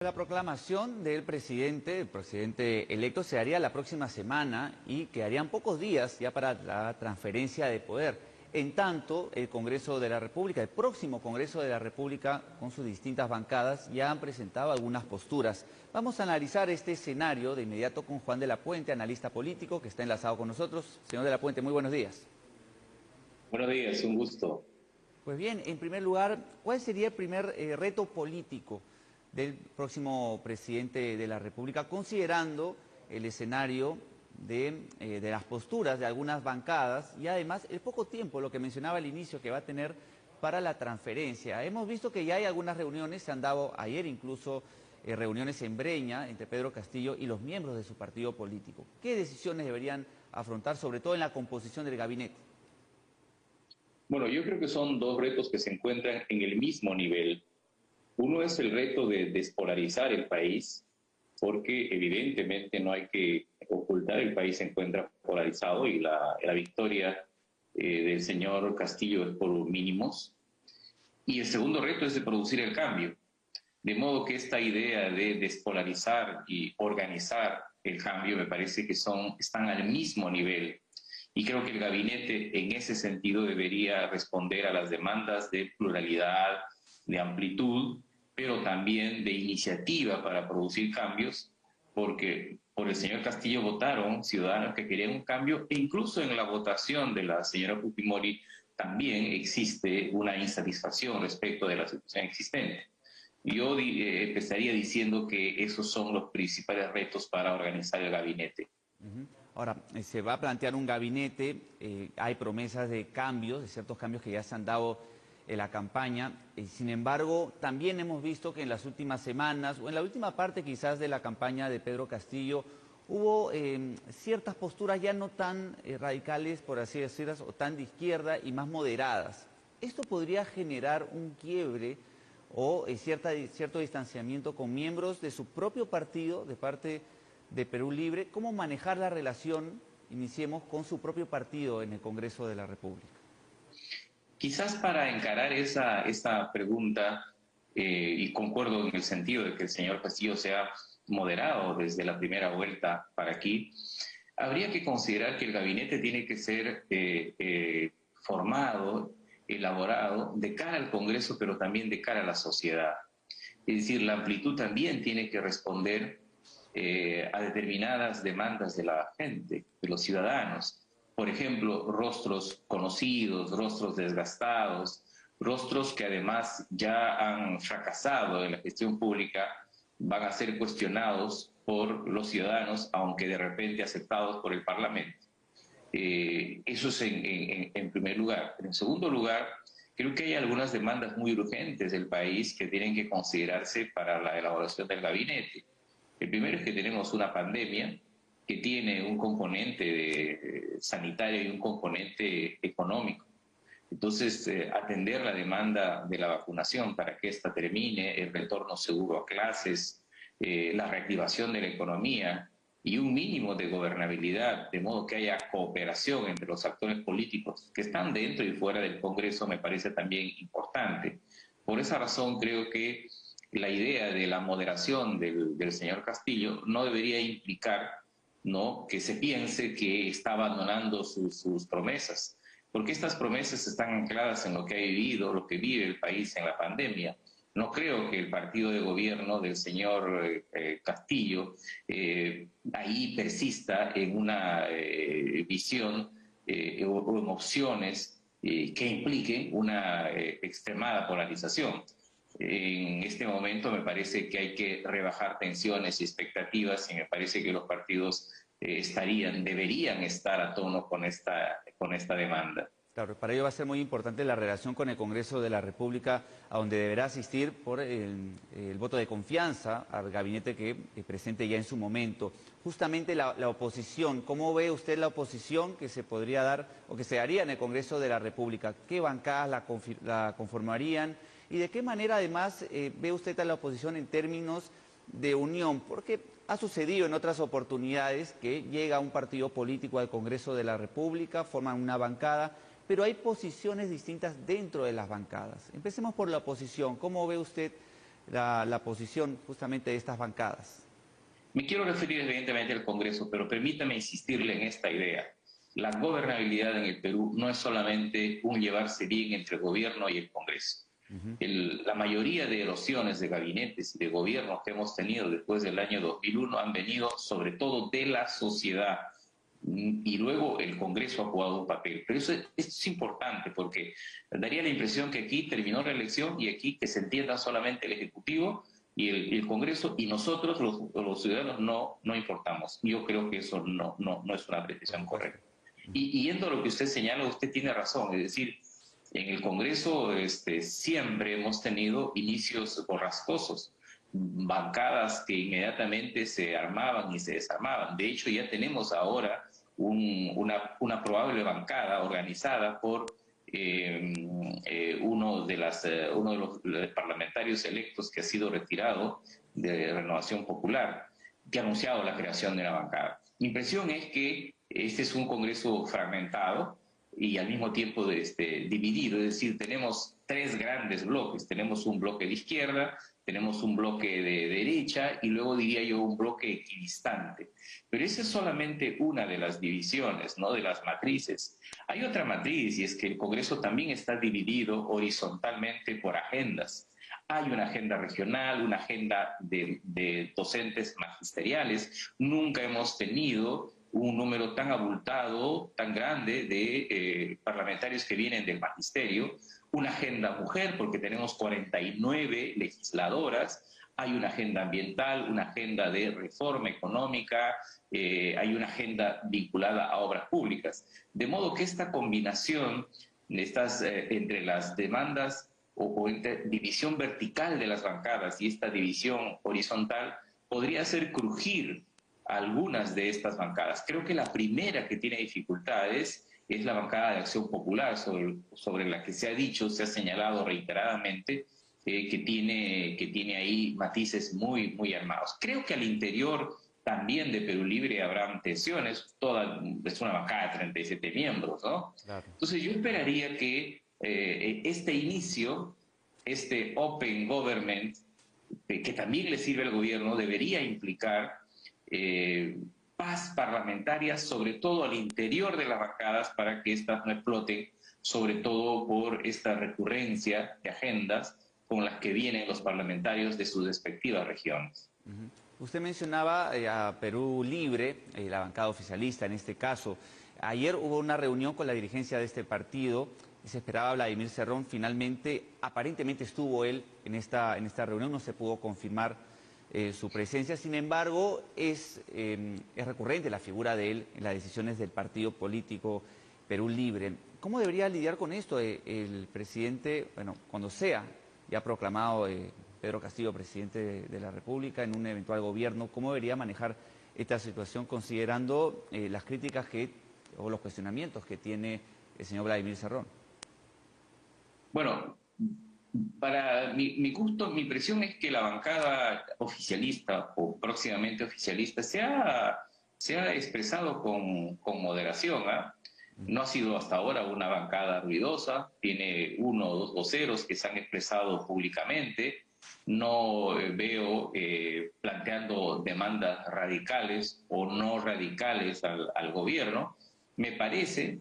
La proclamación del presidente, el presidente electo, se haría la próxima semana y quedarían pocos días ya para la transferencia de poder. En tanto, el Congreso de la República, el próximo Congreso de la República, con sus distintas bancadas, ya han presentado algunas posturas. Vamos a analizar este escenario de inmediato con Juan de la Puente, analista político, que está enlazado con nosotros. Señor de la Puente, muy buenos días. Buenos días, un gusto. Pues bien, en primer lugar, ¿cuál sería el primer reto político del próximo presidente de la República, considerando el escenario de las posturas de algunas bancadas y además el poco tiempo, lo que mencionaba al inicio, que va a tener para la transferencia? Hemos visto que ya hay algunas reuniones, se han dado ayer incluso reuniones en Breña entre Pedro Castillo y los miembros de su partido político. ¿Qué decisiones deberían afrontar, sobre todo en la composición del gabinete? Bueno, yo creo que son dos retos que se encuentran en el mismo nivel. Uno es el reto de despolarizar el país, porque evidentemente no hay que ocultar, el país se encuentra polarizado y la victoria del señor Castillo es por mínimos. Y el segundo reto es de producir el cambio. De modo que esta idea de despolarizar y organizar el cambio me parece que están al mismo nivel. Y creo que el gabinete en ese sentido debería responder a las demandas de pluralidad, de amplitud, pero también de iniciativa para producir cambios, porque por el señor Castillo votaron ciudadanos que querían un cambio, e incluso en la votación de la señora Fujimori también existe una insatisfacción respecto de la situación existente. Yo empezaría diciendo que esos son los principales retos para organizar el gabinete. Ahora, se va a plantear un gabinete, hay promesas de cambios, de ciertos cambios que ya se han dado en la campaña. Sin embargo, también hemos visto que en las últimas semanas, o en la última parte quizás de la campaña de Pedro Castillo, hubo ciertas posturas ya no tan radicales, por así decirlo, o tan de izquierda y más moderadas. ¿Esto podría generar un quiebre o cierto distanciamiento con miembros de su propio partido, de parte de Perú Libre? ¿Cómo manejar la relación, iniciemos, con su propio partido en el Congreso de la República? Quizás para encarar esa pregunta, y concuerdo en el sentido de que el señor Castillo sea moderado desde la primera vuelta para aquí, habría que considerar que el gabinete tiene que ser formado, elaborado de cara al Congreso, pero también de cara a la sociedad. Es decir, la amplitud también tiene que responder a determinadas demandas de la gente, de los ciudadanos. Por ejemplo, rostros conocidos, rostros desgastados, rostros que además ya han fracasado en la gestión pública, van a ser cuestionados por los ciudadanos, aunque de repente aceptados por el Parlamento. Eso es en primer lugar. En segundo lugar, creo que hay algunas demandas muy urgentes del país que tienen que considerarse para la elaboración del gabinete. El primero es que tenemos una pandemia que tiene un componente sanitario y un componente económico. Entonces, atender la demanda de la vacunación para que ésta termine, el retorno seguro a clases, la reactivación de la economía y un mínimo de gobernabilidad, de modo que haya cooperación entre los actores políticos que están dentro y fuera del Congreso, me parece también importante. Por esa razón, creo que la idea de la moderación del señor Castillo no debería implicar, ¿no?, que se piense que está abandonando sus promesas, porque estas promesas están ancladas en lo que ha vivido, lo que vive el país en la pandemia. No creo que el partido de gobierno del señor Castillo ahí persista en una visión o en opciones que impliquen una extremada polarización. En este momento me parece que hay que rebajar tensiones y expectativas, y me parece que los partidos deberían estar a tono con esta demanda. Claro, para ello va a ser muy importante la relación con el Congreso de la República, a donde deberá asistir por el voto de confianza al gabinete que presente ya en su momento. Justamente la oposición, ¿cómo ve usted la oposición que se podría dar o que se haría en el Congreso de la República? ¿Qué bancadas la conformarían? ¿Y de qué manera además ve usted a la oposición en términos de unión? Porque ha sucedido en otras oportunidades que llega un partido político al Congreso de la República, forman una bancada, pero hay posiciones distintas dentro de las bancadas. Empecemos por la oposición. ¿Cómo ve usted la posición justamente de estas bancadas? Me quiero referir evidentemente al Congreso, pero permítame insistirle en esta idea. La gobernabilidad en el Perú no es solamente un llevarse bien entre el gobierno y el Congreso. La mayoría de erosiones de gabinetes y de gobiernos que hemos tenido después del año 2001 han venido sobre todo de la sociedad, y luego el Congreso ha jugado un papel. Pero eso es importante porque daría la impresión que aquí terminó la elección y aquí que se entienda solamente el Ejecutivo y el Congreso, y nosotros los ciudadanos no importamos. Yo creo que eso no es una precisión correcta. Y yendo a lo que usted señala, usted tiene razón, es decir, en el Congreso siempre hemos tenido inicios borrascosos, bancadas que inmediatamente se armaban y se desarmaban. De hecho, ya tenemos ahora una probable bancada organizada por uno de los parlamentarios electos que ha sido retirado de Renovación Popular, que ha anunciado la creación de una bancada. Mi impresión es que este es un Congreso fragmentado y al mismo tiempo dividido, es decir, tenemos tres grandes bloques. Tenemos un bloque de izquierda, tenemos un bloque de derecha y luego diría yo un bloque equidistante. Pero esa es solamente una de las divisiones, ¿no?, de las matrices. Hay otra matriz, y es que el Congreso también está dividido horizontalmente por agendas. Hay una agenda regional, una agenda de docentes magisteriales. Nunca hemos tenido un número tan abultado, tan grande de parlamentarios que vienen del magisterio. Una agenda mujer, porque tenemos 49 legisladoras. Hay una agenda ambiental, una agenda de reforma económica, hay una agenda vinculada a obras públicas. De modo que esta combinación entre las demandas o entre división vertical de las bancadas y esta división horizontal podría hacer crujir algunas de estas bancadas. Creo que la primera que tiene dificultades es la bancada de Acción Popular, sobre la que se ha dicho, se ha señalado reiteradamente que tiene ahí matices muy armados. Creo que al interior también de Perú Libre habrán tensiones. Es una bancada de 37 miembros, ¿no? Claro. Entonces yo esperaría que este inicio, este Open Government, que también le sirve al gobierno, debería implicar paz parlamentaria, sobre todo al interior de las bancadas, para que éstas no exploten, sobre todo por esta recurrencia de agendas con las que vienen los parlamentarios de sus respectivas regiones. Usted mencionaba a Perú Libre, la bancada oficialista en este caso. Ayer hubo una reunión con la dirigencia de este partido y se esperaba a Vladimir Cerrón. Finalmente, aparentemente estuvo él en esta reunión, no se pudo confirmar su presencia. Sin embargo, es recurrente la figura de él en las decisiones del partido político Perú Libre. ¿Cómo debería lidiar con esto el presidente, bueno, cuando sea ya proclamado Pedro Castillo presidente de la República en un eventual gobierno? ¿Cómo debería manejar esta situación considerando las críticas o los cuestionamientos que tiene el señor Vladimir Cerrón? Bueno, para mi gusto, mi impresión es que la bancada oficialista o próximamente oficialista se ha expresado con moderación, ¿eh? No ha sido hasta ahora una bancada ruidosa, tiene uno o dos voceros que se han expresado públicamente. No veo planteando demandas radicales o no radicales al gobierno. Me parece,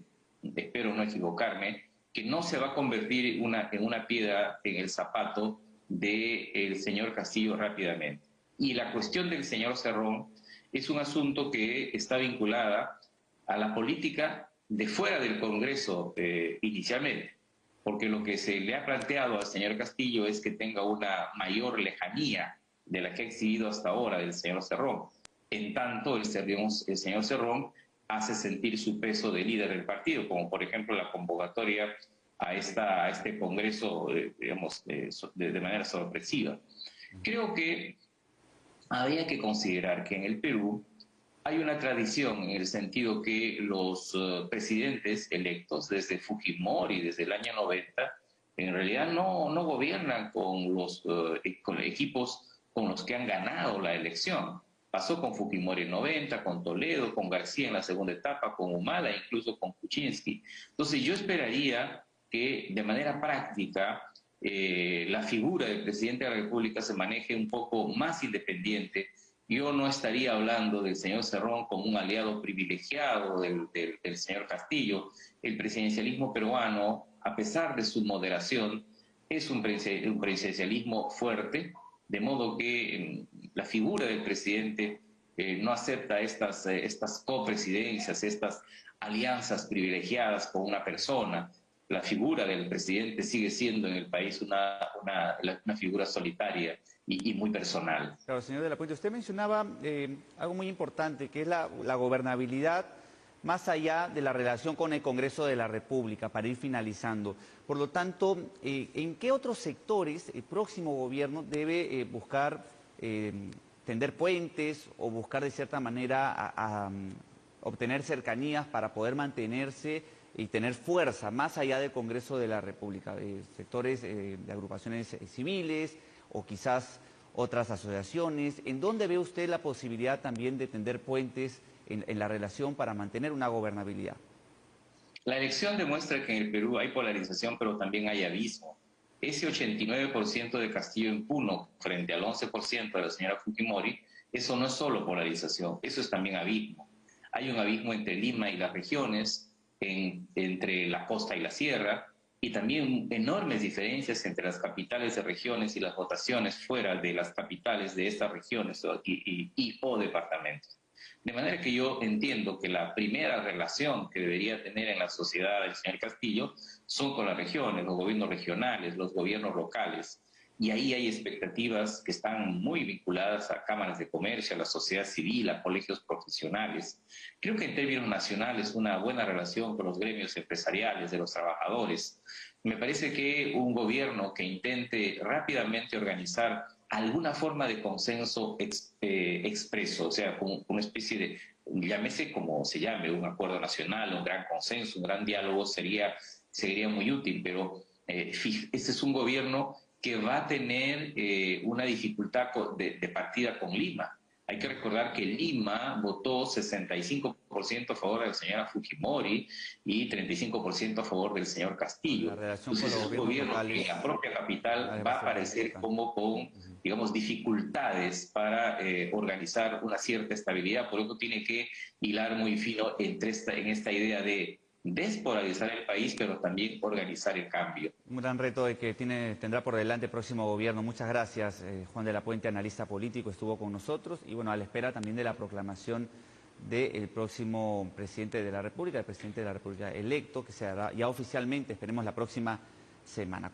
espero no equivocarme, que no se va a convertir en una piedra en el zapato del señor Castillo rápidamente. Y la cuestión del señor Cerrón es un asunto que está vinculada a la política de fuera del Congreso inicialmente, porque lo que se le ha planteado al señor Castillo es que tenga una mayor lejanía de la que ha exhibido hasta ahora del señor Cerrón. En tanto, el señor Cerrón hace sentir su peso de líder del partido, como por ejemplo la convocatoria a este Congreso, digamos, de manera sorpresiva. Creo que había que considerar que en el Perú hay una tradición en el sentido que los presidentes electos desde Fujimori, desde el año 90, en realidad no gobiernan con equipos con los que han ganado la elección. Pasó con Fujimori en 90, con Toledo, con García en la segunda etapa, con Humala, incluso con Kuczynski. Entonces yo esperaría que de manera práctica la figura del presidente de la República se maneje un poco más independiente, yo no estaría hablando del señor Cerrón como un aliado privilegiado del señor Castillo. El presidencialismo peruano, a pesar de su moderación, es un presidencialismo fuerte, de modo que la figura del presidente no acepta estas copresidencias, estas alianzas privilegiadas con una persona. La figura del presidente sigue siendo en el país una figura solitaria y muy personal. Claro, señor de la Puente, usted mencionaba algo muy importante, que es la gobernabilidad más allá de la relación con el Congreso de la República, para ir finalizando. Por lo tanto, ¿en qué otros sectores el próximo gobierno debe buscar tender puentes o buscar de cierta manera obtener cercanías para poder mantenerse y tener fuerza más allá del Congreso de la República? Sectores de agrupaciones civiles o quizás otras asociaciones. ¿En dónde ve usted la posibilidad también de tender puentes en la relación para mantener una gobernabilidad? La elección demuestra que en el Perú hay polarización, pero también hay abismo. Ese 89% de Castillo en Puno frente al 11% de la señora Fujimori, eso no es solo polarización, eso es también abismo. Hay un abismo entre Lima y las regiones, entre la costa y la sierra, y también enormes diferencias entre las capitales de regiones y las votaciones fuera de las capitales de estas regiones o departamentos. De manera que yo entiendo que la primera relación que debería tener en la sociedad el señor Castillo son con las regiones, los gobiernos regionales, los gobiernos locales. Y ahí hay expectativas que están muy vinculadas a cámaras de comercio, a la sociedad civil, a colegios profesionales. Creo que en términos nacionales una buena relación con los gremios empresariales, de los trabajadores. Me parece que un gobierno que intente rápidamente organizar alguna forma de consenso expreso, o sea, con una especie de, llámese como se llame, un acuerdo nacional, un gran consenso, un gran diálogo, sería muy útil, pero este es un gobierno que va a tener una dificultad de partida con Lima. Hay que recordar que Lima votó 65% a favor de la señora Fujimori y 35% a favor del señor Castillo. La relación Entonces con los es un gobiernos gobierno que en la propia capital va a aparecer como con, digamos, dificultades para organizar una cierta estabilidad. Por eso tiene que hilar muy fino en esta idea de despolarizar el país, pero también organizar el cambio. Un gran reto de que tendrá por delante el próximo gobierno. Muchas gracias, Juan de la Puente, analista político, estuvo con nosotros y bueno, a la espera también de la proclamación del próximo presidente de la República, el presidente de la República electo, que se hará ya oficialmente, esperemos la próxima semana.